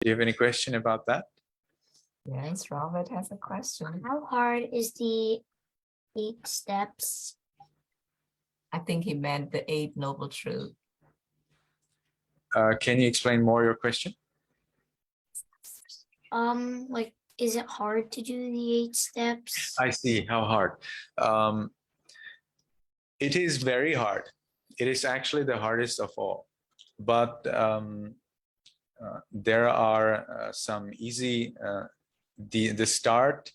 Do you have any question about that? Yes, Robert has a question. How hard is the 8 steps? I think he meant the 8 Noble Truths. Can you explain more your question? Like, is it hard to do the 8 steps? I see. How hard. It is very hard. It is actually the hardest of all. But there are some easy, the start,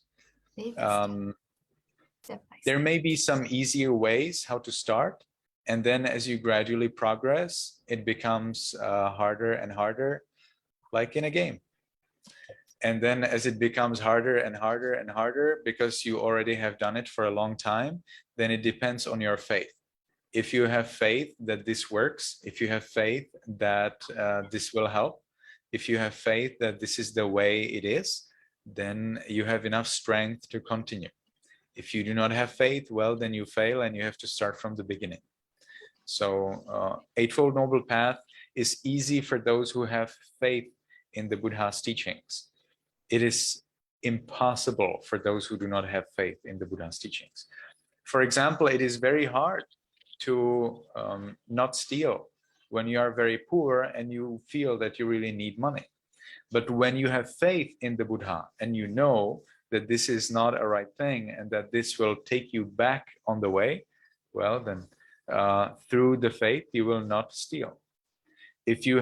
there may be some easier ways how to start. And then as you gradually progress, it becomes harder and harder, like in a game. And then as it becomes harder and harder and harder, because you already have done it for a long time, then it depends on your faith. If you have faith that this works, if you have faith that this will help, if you have faith that this is the way it is, then you have enough strength to continue. If you do not have faith, well, then you fail and you have to start from the beginning. So Eightfold Noble Path is easy for those who have faith in the Buddha's teachings. It is impossible for those who do not have faith in the Buddha's teachings. For example, it is very hard to not steal when you are very poor and you feel that you really need money. But when you have faith in the Buddha and you know that this is not a right thing and that this will take you back on the way, well, then through the faith, you will not steal. If you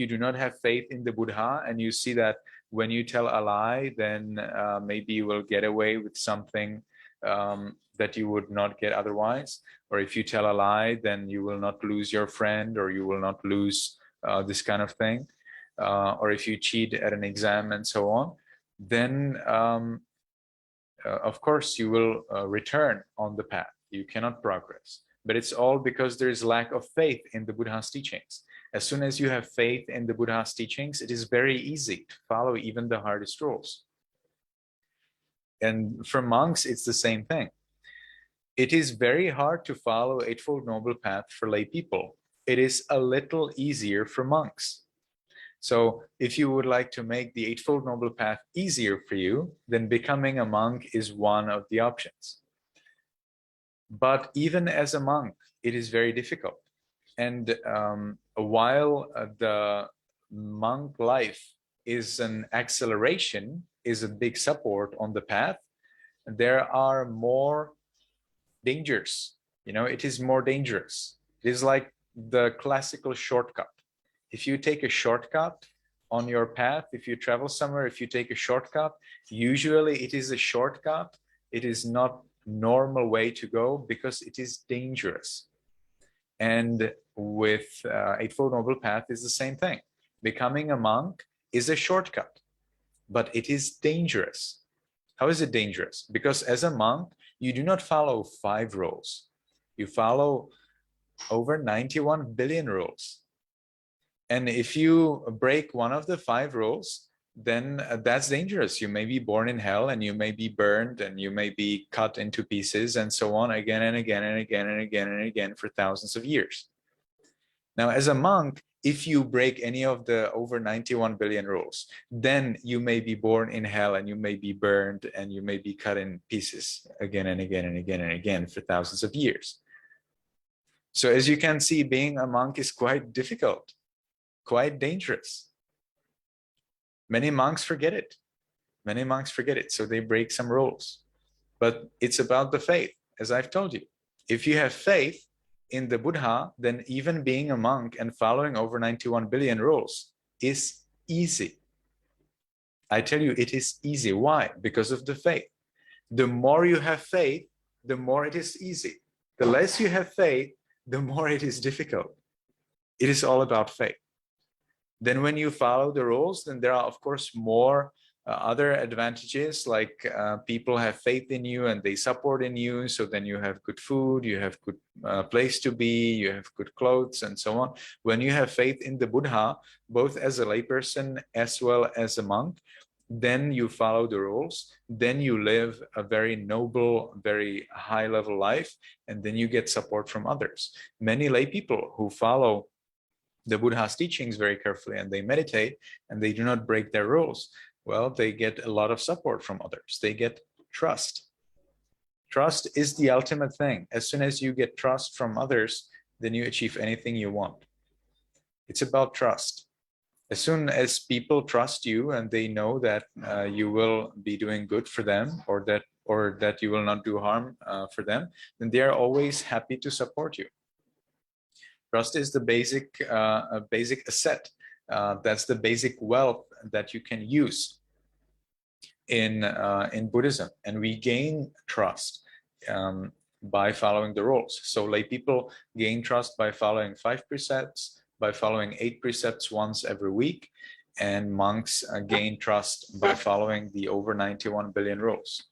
do not have faith in the Buddha and you see that when you tell a lie, then maybe you will get away with something that you would not get otherwise. Or if you tell a lie, then you will not lose your friend, or you will not lose this kind of thing. Or if you cheat at an exam and so on, then of course you will return on the path. You cannot progress. But it's all because there is lack of faith in the Buddha's teachings. As soon as you have faith in the Buddha's teachings, it is very easy to follow even the hardest rules. And for monks, it's the same thing. It is very hard to follow Eightfold Noble Path for lay people. It is a little easier for monks. So if you would like to make the Eightfold Noble Path easier for you, then becoming a monk is one of the options. But even as a monk, it is very difficult. And while the monk life is an acceleration, is a big support on the path, there are more dangers. It is more dangerous. It is like the classical shortcut. If you take a shortcut on your path, if you travel somewhere, if you take a shortcut, usually it is a shortcut. It is not normal way to go because it is dangerous. And with Eightfold Noble Path is the same thing. Becoming a monk is a shortcut, but it is dangerous. How is it dangerous? Because as a monk, you do not follow 5 rules. You follow over 91 billion rules. And if you break one of the 5 rules, then that's dangerous. You may be born in hell and you may be burned and you may be cut into pieces and so on again and again and again and again and again for thousands of years. Now, as a monk, if you break any of the over 91 billion rules, then you may be born in hell and you may be burned and you may be cut in pieces again and again and again and again for thousands of years. So as you can see, being a monk is quite difficult, quite dangerous. Many monks forget it. Many monks forget it, so they break some rules. But it's about the faith, as I've told you. If you have faith in the Buddha, then even being a monk and following over 91 billion rules is easy. I tell you, it is easy. Why? Because of the faith. The more you have faith, the more it is easy. The less you have faith, the more it is difficult. It is all about faith. Then when you follow the rules, then there are, of course, more other advantages, like people have faith in you and they support in you. So then you have good food, you have good place to be, you have good clothes and so on. When you have faith in the Buddha, both as a layperson as well as a monk, then you follow the rules, then you live a very noble, very high level life, and then you get support from others. Many lay people who follow the Buddha's teachings very carefully and they meditate and they do not break their rules, well, they get a lot of support from others. They get trust. Trust is the ultimate thing. As soon as you get trust from others, then you achieve anything you want. It's about trust. As soon as people trust you and they know that you will be doing good for them, or that you will not do harm for them, then they are always happy to support you. Trust is the basic asset. That's the basic wealth that you can use in Buddhism, and we gain trust by following the rules. So lay people gain trust by following 5 precepts, by following 8 precepts once every week, and monks gain trust by following the over 91 billion rules.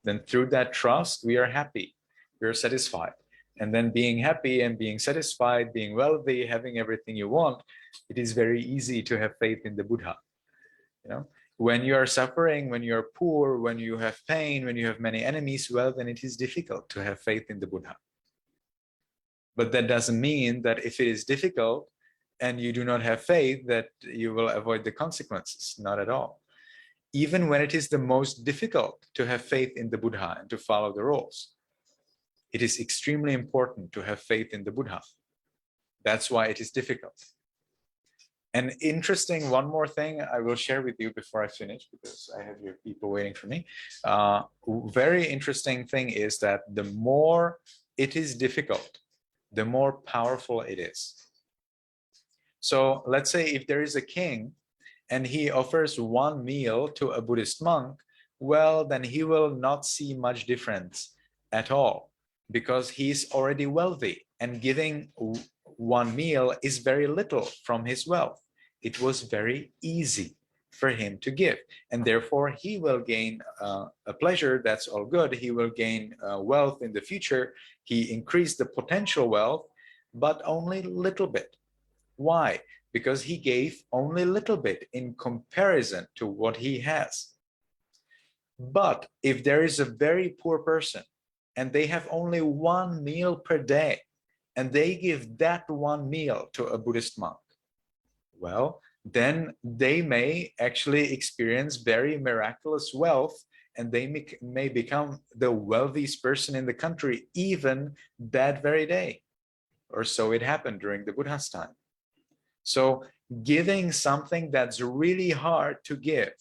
Then through that trust, we are happy, we are satisfied. And then being happy and being satisfied, being wealthy, having everything you want, it is very easy to have faith in the Buddha. You know, when you are suffering, when you are poor, when you have pain, when you have many enemies, well, then it is difficult to have faith in the Buddha. But that doesn't mean that if it is difficult and you do not have faith, that you will avoid the consequences. Not at all. Even when it is the most difficult to have faith in the Buddha and to follow the rules, it is extremely important to have faith in the Buddha. That's why it is difficult. And interesting, one more thing I will share with you before I finish, because I have your people waiting for me. Very interesting thing is that the more it is difficult, the more powerful it is. So let's say if there is a king and he offers one meal to a Buddhist monk, well, then he will not see much difference at all, because he's already wealthy, and giving one meal is very little from his wealth. It was very easy for him to give, and therefore he will gain a pleasure. That's all good. He will gain wealth in the future. He increased the potential wealth, but only little bit. Why? Because he gave only little bit in comparison to what he has. But if there is a very poor person and they have only one meal per day, and they give that one meal to a Buddhist monk, well, then they may actually experience very miraculous wealth, and they may become the wealthiest person in the country even that very day. Or so it happened during the Buddha's time. So giving something that's really hard to give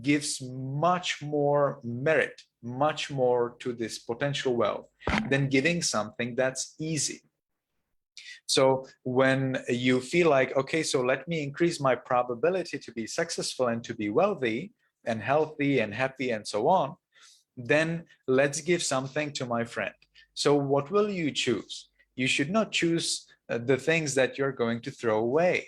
gives much more merit, much more to this potential wealth than giving something that's easy. So when you feel like, okay, so let me increase my probability to be successful and to be wealthy and healthy and happy and so on, then let's give something to my friend. So what will you choose? You should not choose the things that you're going to throw away.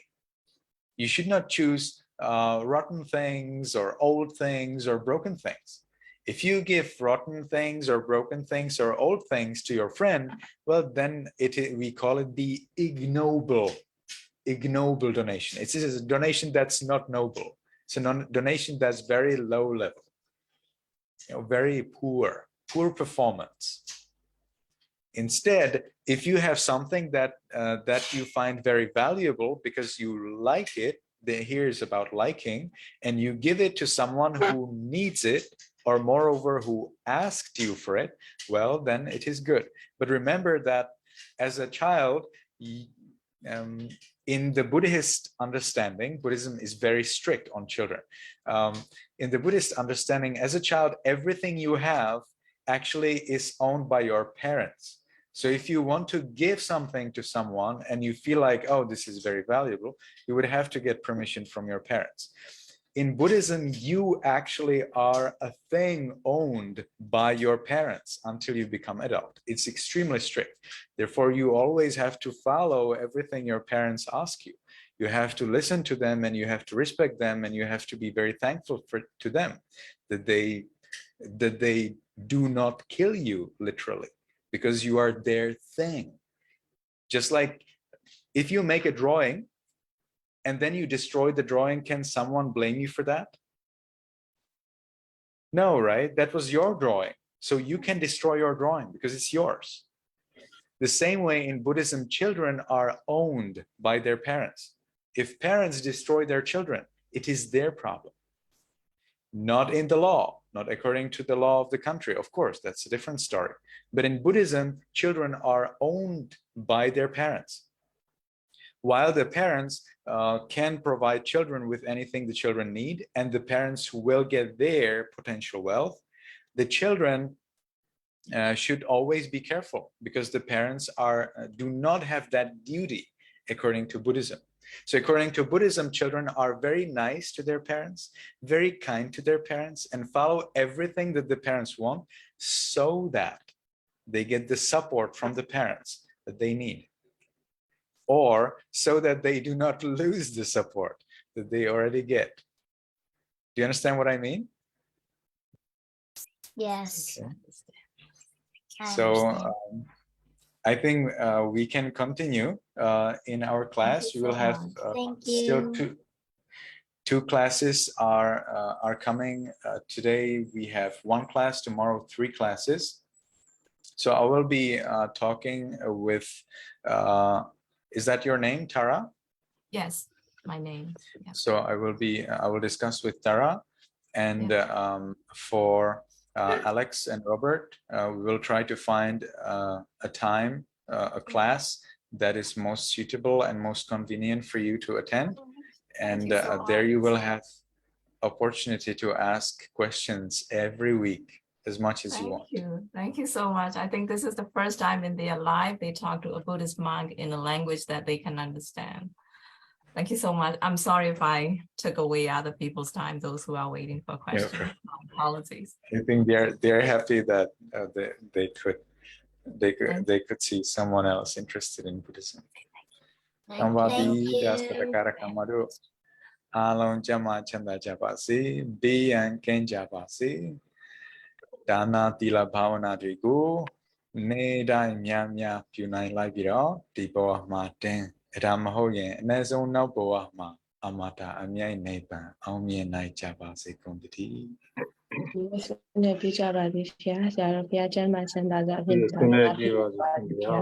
You should not choose rotten things or old things or broken things. If you give rotten things or broken things or old things to your friend, well, then we call it the ignoble donation. It's a donation that's not noble. It's a donation that's very low level, very poor performance. Instead, if you have something that you find very valuable because you like it, here's about liking, and you give it to someone who needs it, or moreover who asked you for it, well, then it is good. But remember that as a child, in the Buddhist understanding, Buddhism is very strict on children. In the Buddhist understanding, as a child, everything you have actually is owned by your parents. So if you want to give something to someone and you feel like, oh, this is very valuable, you would have to get permission from your parents. In Buddhism, you actually are a thing owned by your parents until you become adult. It's extremely strict. Therefore, you always have to follow everything your parents ask you. You have to listen to them, and you have to respect them, and you have to be very thankful to them that they do not kill you literally, because you are their thing. Just like if you make a drawing and then you destroy the drawing, can someone blame you for that? No, right? That was your drawing. So you can destroy your drawing because it's yours. The same way in Buddhism, children are owned by their parents. If parents destroy their children, it is their problem. Not in the law, not according to the law of the country. Of course, that's a different story. But in Buddhism, children are owned by their parents. While the parents can provide children with anything the children need, and the parents will get their potential wealth, the children should always be careful, because the parents do not have that duty according to Buddhism. So according to Buddhism, children are very nice to their parents, very kind to their parents, and follow everything that the parents want so that they get the support from the parents that they need, or so that they do not lose the support that they already get. Do you understand what I mean? Yes. Okay. I So understand. I think we can continue in our class. We will have Thank still you. two classes are coming. Today we have one class, tomorrow 3 classes. So I will be talking with, is that your name, Tara? Yes, my name. Yeah. So I will discuss with Tara, and for Alex and Robert, we will try to find a time, a class that is most suitable and most convenient for you to attend. And there you will have opportunity to ask questions every week as much as you want. Thank you so much. I think this is the first time in their life they talk to a Buddhist monk in a language that they can understand. Thank you so much. I'm sorry if I took away other people's time, those who are waiting for questions. Yeah, My apologies. I think they're happy that they could see someone else interested in Buddhism. Thank you. အားလုံးကျမ်းမာချမ်းသာကြပါစေဘေးရန်ကင်းကြပါစေဒါနသီလဘာဝနာတွေကိုနေ့တိုင်းများများပြုနိုင်လိုက်ပြီးတော့ဒီဘဝမှာတင်အဲ့ဒါမဟုတ်ရင်အနည်းဆုံးနောက်ဘဝမှာအမတာအမြိုက်နိဗ္ဗာန်အောင်မြင်နိုင်ကြပါစေကုန်သတည်း ဒီနေ့ပြကြပါသည်ဆရာဆရာတော်ဘုရားကျမ်းမှာစံသာစွာအဖြစ်